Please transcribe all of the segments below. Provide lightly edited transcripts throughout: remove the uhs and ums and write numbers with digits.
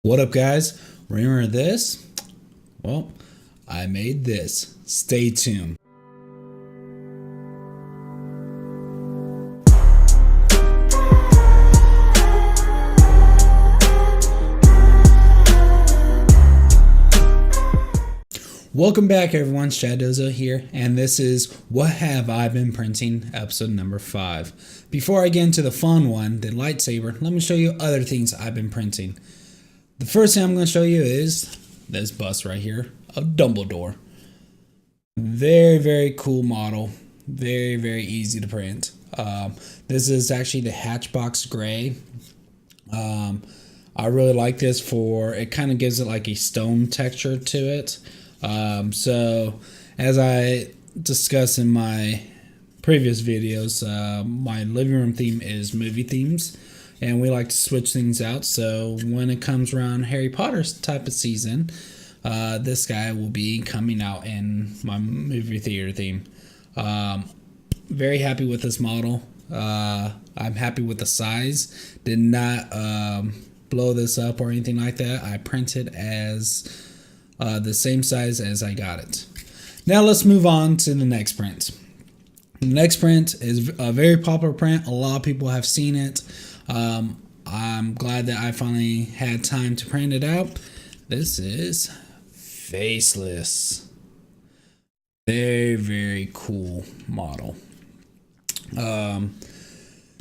What up, guys? Remember this? Well, I made this. Stay tuned. Welcome back, everyone. Shadozo here, and this is What Have I Been Printing, episode number 5. Before I get into the fun one, the lightsaber, let me show you other things I've been printing. The first thing I'm going to show you is this bust right here of Dumbledore. Very, very cool model. Very, very easy to print. This is actually the Hatchbox Gray. I really like this for, it kind of gives it like a stone texture to it. So as I discussed in my previous videos, my living room theme is movie themes, and we like to switch things out. So when it comes around Harry Potter's type of season, this guy will be coming out in my movie theater theme. Very happy with this model. I'm happy with the size. Did not blow this up or anything like that. I printed as the same size as I got it. Now let's move on to the next print. The next print is a very popular print. A lot of people have seen it. I'm glad that I finally had time to print it out. This is Faceless. Very, very cool model.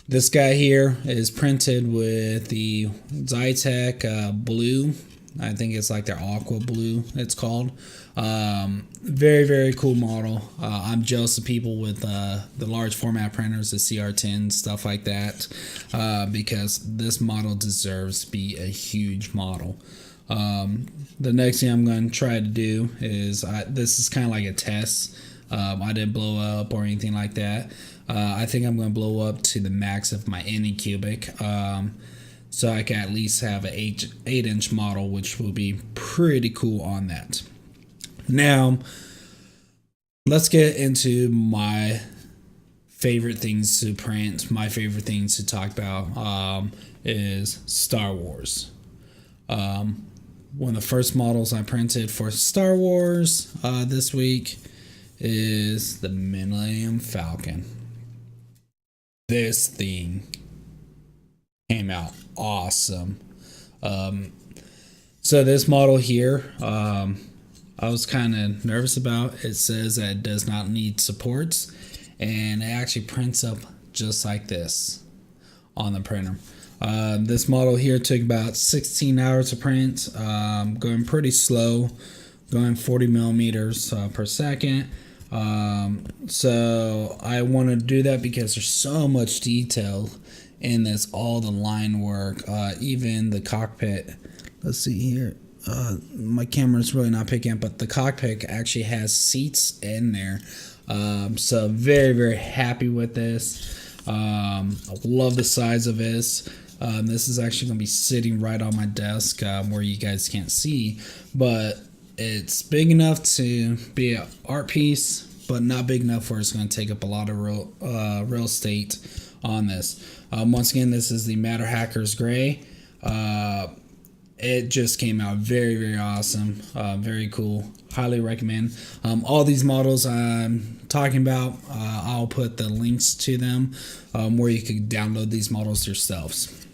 This guy here is printed with the Zytec blue. I think it's like their aqua blue, it's called. Very, very cool model. I'm jealous of people with the large format printers, the CR10, stuff like that, because this model deserves to be a huge model. The next thing I'm going to try to do is, this is kind of like a test. I didn't blow up or anything like that. I think I'm going to blow up to the max of my Anycubic. So I can at least have an 8-inch model, which will be pretty cool on that. Now, let's get into my favorite things to print. My favorite things to talk about is Star Wars. One of the first models I printed for Star Wars this week is the Minion Falcon. This thing came out awesome. So this model here, I was kind of nervous about. It says that it does not need supports, and it actually prints up just like this on the printer. This model here took about 16 hours to print, going pretty slow, going 40 millimeters per second. So I want to do that because there's so much detail in this, all the line work, even the cockpit. Let's see here. My camera's really not picking up, but the cockpit actually has seats in there. So very, very happy with this. I love the size of this. This is actually going to be sitting right on my desk where you guys can't see, but it's big enough to be an art piece, but not big enough where it's going to take up a lot of real estate on this. Once again, this is the Matter Hackers Gray. It just came out very, very awesome. Very cool. Highly recommend. All these models I'm talking about, I'll put the links to them where you can download these models yourselves.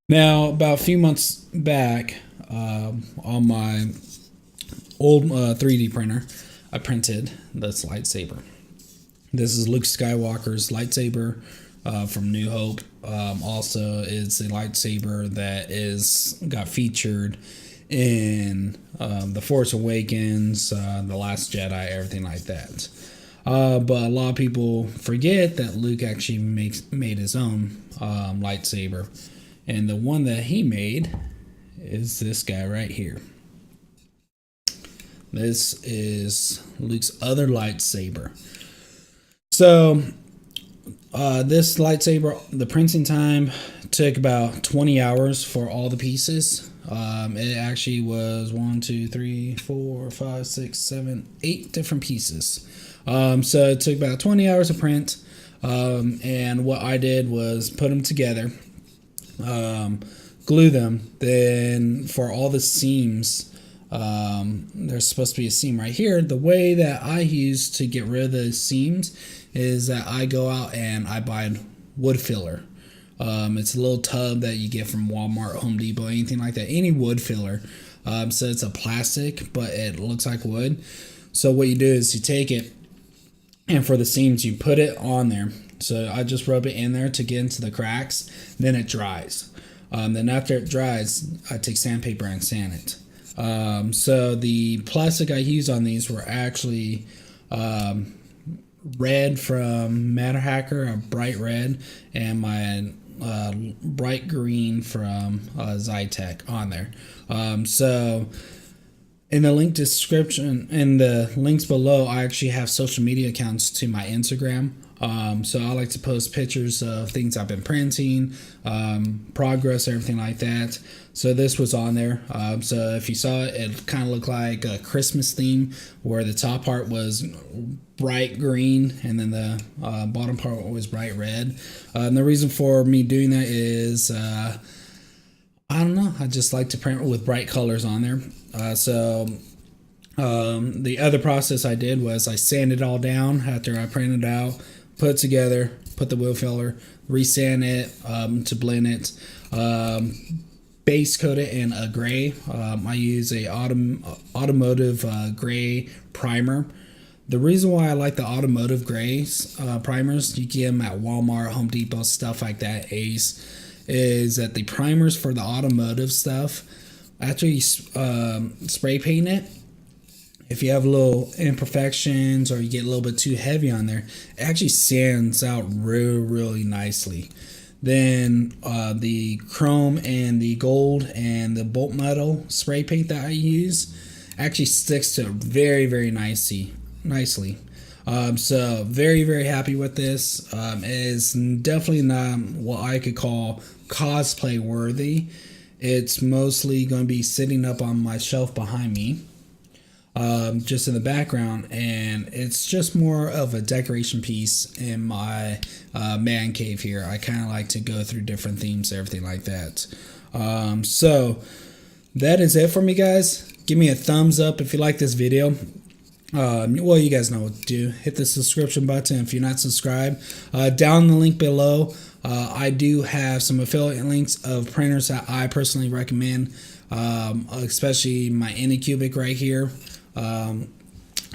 Now, about a few months back, on my old 3D printer, I printed this lightsaber. This is Luke Skywalker's lightsaber from New Hope. Also is a lightsaber that got featured in The Force Awakens, The Last Jedi, everything like that. But a lot of people forget that Luke actually made his own lightsaber. And the one that he made is this guy right here. This is Luke's other lightsaber. So this lightsaber, the printing time took about 20 hours for all the pieces. It actually was 1, 2, 3, 4, 5, 6, 7, 8 different pieces. So it took about 20 hours to print. And what I did was put them together. glue them. Then for all the seams, there's supposed to be a seam right here. The way that I use to get rid of the seams is that I go out and I buy wood filler. It's a little tub that you get from Walmart, Home Depot, anything like that, any wood filler. So it's a plastic, but it looks like wood. So what you do is you take it, and for the seams, you put it on there. So I just rub it in there to get into the cracks. Then it dries. Then after it dries, I take sandpaper and sand it. So the plastic I used on these were actually red from Matter Hacker, a bright red, and my bright green from Zytec on there. So in the link description, in the links below, I actually have social media accounts to my Instagram. So I like to post pictures of things I've been printing, progress, everything like that. So this was on there. So if you saw it, it kind of looked like a Christmas theme where the top part was bright green and then the bottom part was bright red. And the reason for me doing that is, I don't know, I just like to print with bright colors on there. The other process I did was I sanded it all down after I printed it out, put it together, put the wood filler, resand it to blend it, base coat it in a gray. I use a automotive gray primer. The reason why I like the automotive grays primers, you get them at Walmart, Home Depot, stuff like that, Ace, is that the primers for the automotive stuff, after you spray paint it, if you have little imperfections or you get a little bit too heavy on there, it actually sands out really nicely. Then the chrome and the gold and the bolt metal spray paint that I use actually sticks to very nicely. So very happy with this. It is definitely not what I could call cosplay worthy. It's mostly going to be sitting up on my shelf behind me, just in the background, and it's just more of a decoration piece in my man cave here. I kind of like to go through different themes, everything like that. So that is it for me, guys. Give me a thumbs up if you like this video. Well, you guys know what to do. Hit the subscription button if you're not subscribed. Down the link below, I do have some affiliate links of printers that I personally recommend, especially my Anycubic right here,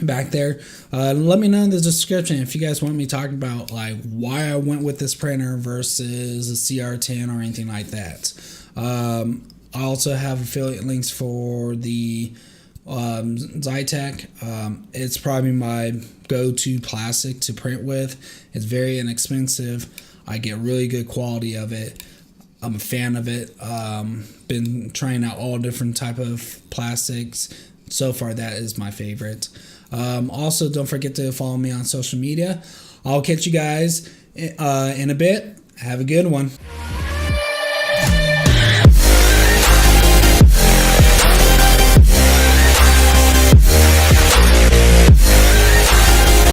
back there. Let me know in the description if you guys want me talking about like why I went with this printer versus a CR10 or anything like that. I also have affiliate links for the Zytec. It's probably my go-to plastic to print with. It's very inexpensive. I get really good quality of it. I'm a fan of it. Been trying out all different type of plastics. So far, that is my favorite. Also, don't forget to follow me on social media. I'll catch you guys in a bit. Have a good one.